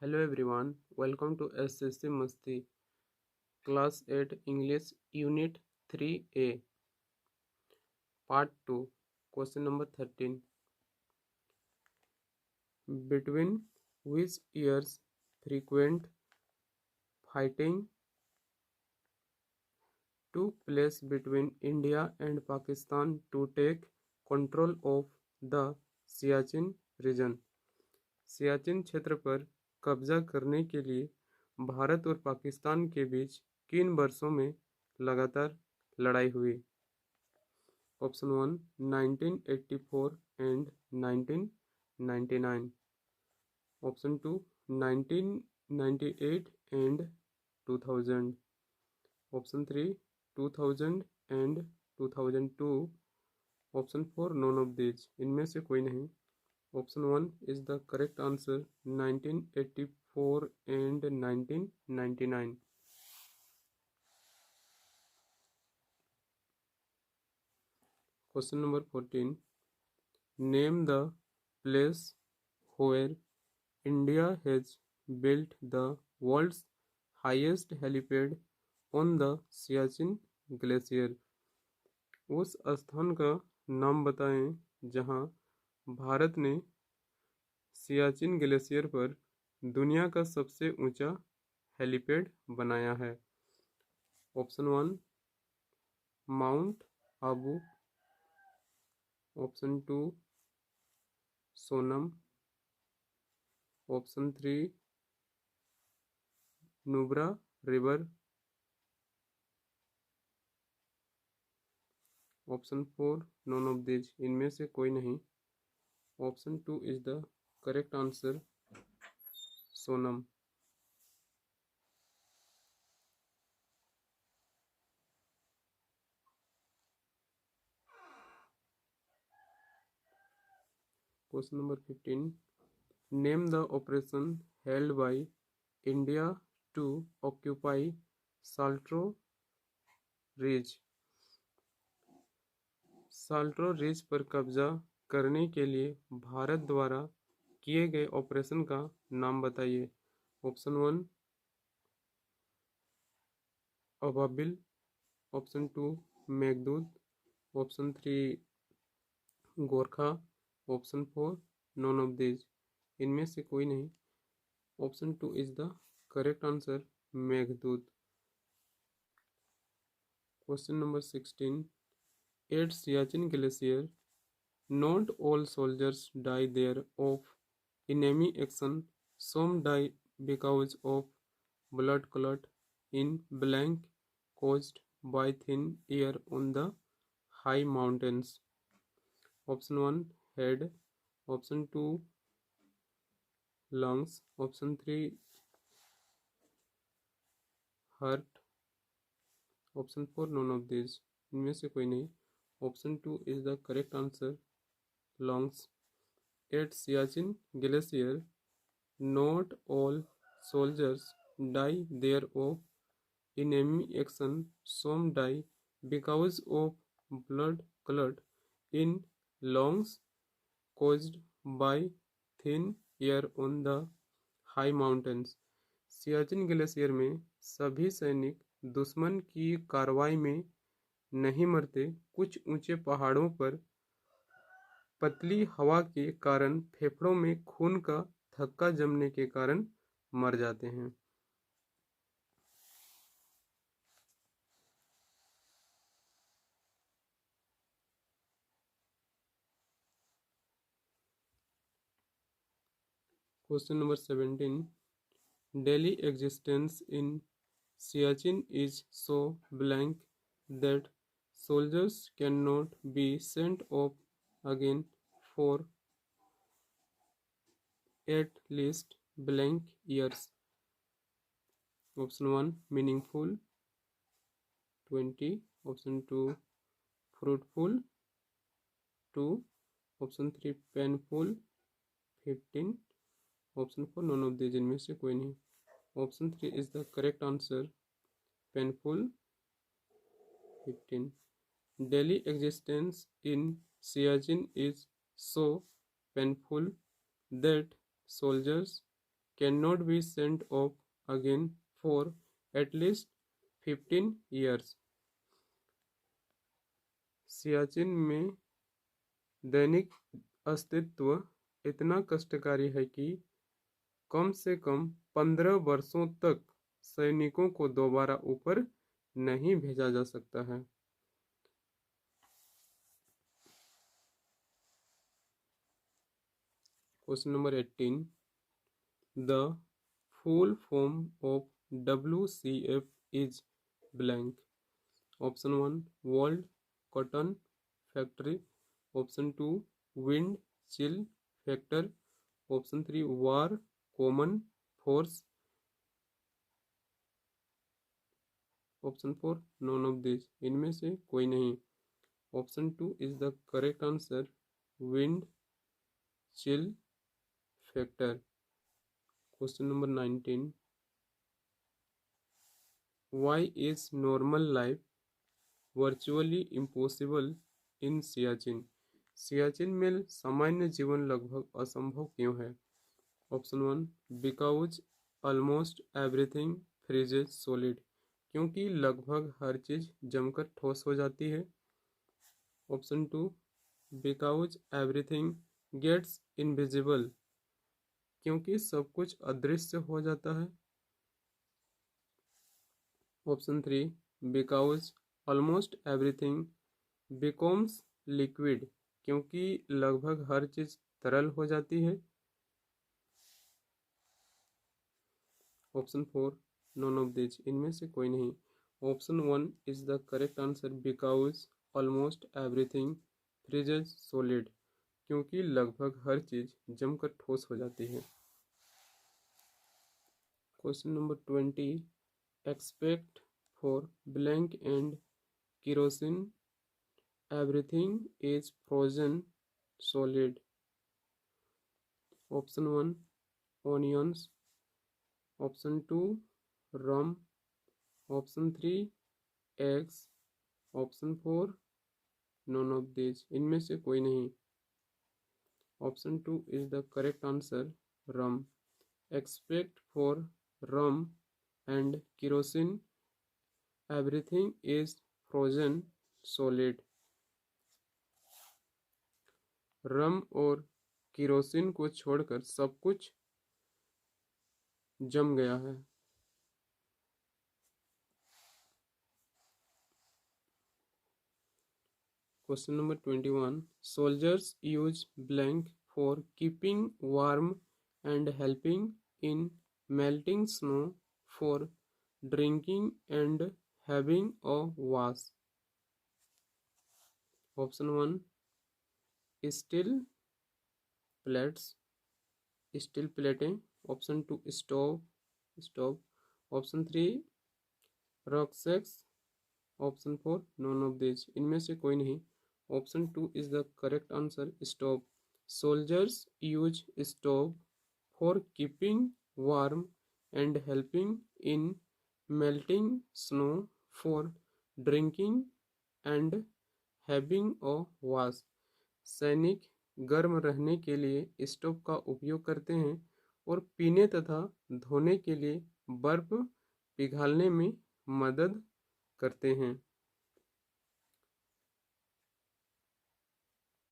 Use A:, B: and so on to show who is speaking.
A: Hello everyone, welcome to SSC Masti Class 8 English Unit 3A Part 2 Question number 13. Between which years frequent fighting took place between India and Pakistan to take control of the Siachen region? Siachen क्षेत्र पर कब्जा करने के लिए भारत और पाकिस्तान के बीच किन वर्षों में लगातार लड़ाई हुई? Option 1 1984 and 1999, option 2 1998 and 2000, option 3 2000 and 2002, option 4 none of this, इनमें से कोई नहीं। Option 1 is the correct answer 1984 and 1999। Question number 14. Name the place where India has built the world's highest helipad on the Siachen Glacier. उस स्थान का नाम बताएं जहां भारत ने सियाचिन ग्लेशियर पर दुनिया का सबसे ऊंचा हेलीपैड बनाया है। Option 1 Mount Abu, option 2 Sonam, option 3 Nubra river, option 4 none of this, इनमें से कोई नहीं। Option 2 is the correct answer Sonam. Question number 15. Name the operation held by India to occupy Saltoro ridge. Saltoro ridge पर कब्जा करने के लिए भारत द्वारा किए गए ऑपरेशन का नाम बताइए। Option 1 Ababil, option 2 Meghdoot, option 3 Gorkha, option 4 none of this, इनमें से कोई नहीं। Option 2 is the correct answer Meghdoot. Question number 16. At Siachen Glacier, not all soldiers die there of enemy action. Some die because of blood clot in blank caused by thin air on the high mountains. Option 1 head, option 2 lungs, option 3 heart, option 4 none of this, इनमें से कोई नहीं। Option 2 is the correct answer lungs. At Siachen glacier not all soldiers die there of enemy action. Some die because of blood clot in lungs caused by thin air on the high mountains. Siachen glacier में सभी सैनिक दुश्मन की कार्रवाई में नहीं मरते, कुछ ऊंचे पहाड़ों पर पतली हवा के कारण फेफड़ों में खून का थक्का जमने के कारण मर जाते हैं। Question number 17. Daily existence in Siachen is so blank that soldiers cannot be sent off again for at least blank years. Option 1 meaningful 20, option 2 fruitful 2, option 3 painful 15, option 4 none of this, इनमें से कोई नहीं। Option 3 is the correct answer painful 15. Daily existence in Siachen is so painful that soldiers cannot be sent off again for at least 15 years. Siachen में दैनिक अस्तित्व इतना कष्टकारी है कि कम से कम 15 वर्षों तक सैनिकों को दोबारा ऊपर नहीं भेजा जा सकता है। Question number 18, the full form of WCF is blank. Option 1 world cotton factory, option 2 wind chill factor, option 3 war common force, option 4 none of this. इनमें से कोई नहीं। Option 2 is the correct answer, wind chill factor. Question number 19, why is normal life virtually impossible in Siachen. Siachen में सामान्य जीवन लगभग असंभव क्यों है? Option 1 because almost everything freezes solid, क्योंकि लगभग हर चीज जमकर ठोस हो जाती है। Option 2 because everything gets invisible, क्योंकि सब कुछ अदृश्य हो जाता है। Option 3 because almost everything becomes liquid, क्योंकि लगभग हर चीज तरल हो जाती है। Option 4 none of this. इनमें से कोई नहीं। Option 1 is the correct answer, because almost everything freezes solid, क्योंकि लगभग हर चीज जमकर ठोस हो जाती है। Question number 20, expect for blank and kerosene everything is frozen solid. Option 1 onions, option 2 rum, option 3 eggs, option 4 none of this. इनमें से कोई नहीं। Option 2 is the correct answer, rum. Expect for rum and kerosene everything is frozen solid. Rum और kerosene को छोड़कर सब कुछ जम गया है। Question number 21, soldiers use blank for keeping warm and helping in melting snow for drinking and having a wash. Option 1 steel plates, steel प्लेटें, option 2 stove, option 3 rucksacks, option 4 none of this. इनमें से कोई नहीं। Option 2 is the correct answer, stove. Soldiers use stove for keeping warm and helping in melting snow for drinking and having a wash. सैनिक गर्म रहने के लिए stove का उपयोग करते हैं और पीने तथा धोने के लिए बर्फ पिघालने में मदद करते हैं।